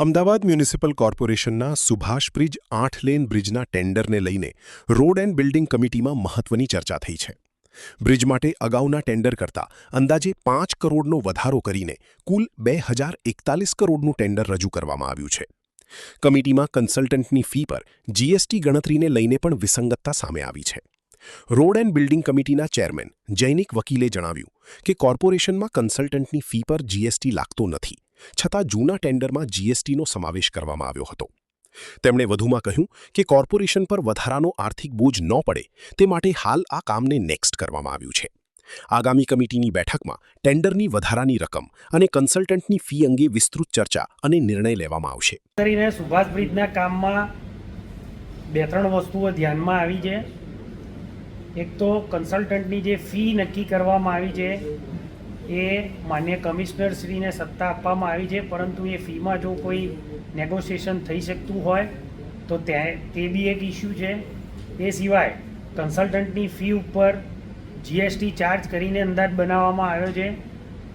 Ahmedabad municipal કોર્પોરેશનના Subhash bridge 8 lane બ્રિજના ટેન્ડરને લઈને road and building કમિટીમાં મહત્વની ચર્ચા થઈ છે. બ્રિજ માટે અગાઉના ટેન્ડર કરતાં અંદાજે 5 કરોડનો વધારો કરીને કુલ 2041 કરોડનું ટેન્ડર રજૂ કરવામાં આવ્યું છે. કમિટીમાં કન્સલ્ટન્ટની ફી પર જીએસટી ગણતરીને લઈને પણ વિસંગતતા સામે આવી છે. રોડ એન્ડ બિલ્ડિંગ કમિટીના ચેરમેન જૈનિક વકીલે જણાવ્યું કે કોર્પોરેશનમાં કન્સલ્ટન્ટની ફી પર જીએસટી લાગતો નથી, છતાં જૂના ટેન્ડરમાં જીએસટીનો સમાવેશ કરવામાં આવ્યો હતો. તેમણે વધુમાં કહ્યું કે કોર્પોરેશન પર વધારાનો આર્થિક બોજ ન પડે તે માટે હાલ આ કામને નેક્સ્ટ કરવામાં આવ્યું છે. આગામી કમિટીની બેઠકમાં ટેન્ડરની વધારાની રકમ અને કન્સલ્ટન્ટની ફી અંગે વિસ્તૃત ચર્ચા અને નિર્ણય લેવામાં આવશે. સુભાષ બ્રિજના કામમાં 2-3 વસ્તુઓ ધ્યાનમાં આવી છે. એક તો કન્સલ્ટન્ટની જે ફી નક્કી કરવામાં આવી છે એ માન્ય કમિશનરશ્રીને સત્તા આપવામાં આવી છે, પરંતુ એ ફીમાં જો કોઈ નેગોશિએશન થઈ શકતું હોય તો તે બી એક ઇસ્યુ છે. એ સિવાય કન્સલ્ટન્ટની ફી ઉપર જીએસટી ચાર્જ કરીને અંદાજ બનાવવામાં આવ્યો છે.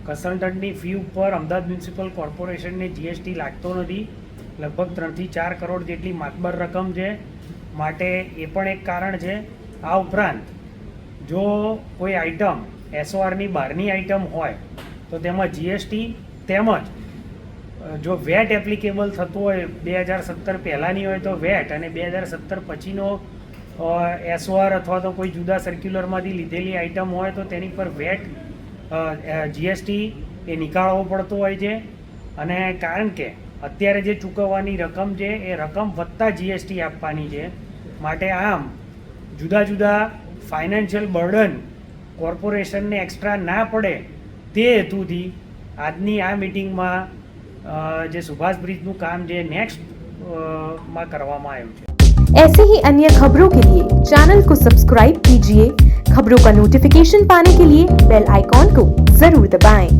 કન્સલ્ટન્ટની ફી ઉપર અમદાવાદ મ્યુનિસિપલ કોર્પોરેશનને જીએસટી લાગતો નથી. લગભગ 3 થી 4 કરોડ જેટલી માતબર રકમ છે, માટે એ પણ એક કારણ છે. આ ઉપરાંત જો કોઈ આઇટમ એસઓઆરની બહારની આઇટમ હોય તો તેમાં જીએસટી તેમજ જો વેટ એપ્લિકેબલ થતું હોય 2017 પહેલાંની હોય તો વેટ અને 2017 પછીનો એસઓઆર અથવા તો કોઈ જુદા સર્ક્યુલરમાંથી લીધેલી આઇટમ હોય તો તેની પર વેટ જીએસટી એ નીકાળવો પડતો હોય છે. અને કારણ કે અત્યારે જે ચૂકવવાની રકમ છે એ રકમ વત્તા જીએસટી આપવાની છે, માટે આમ જુદા જુદા ફાઇનાન્શિયલ બર્ડન કોર્પોરેશનને એક્સ્ટ્રા ના પડે તે હેતુથી આજની આ મિટિંગમાં જે સુભાષ બ્રિજનું કામ જે નેક્સ્ટ માં કરવામાં આવ્યું છે. ऐसे ही अन्य खबरों के लिए चैनल को सब्सक्राइब कीजिए. खबरों का नोटिफिकेशन पाने के लिए बेल आइकॉन को जरूर दबाएं.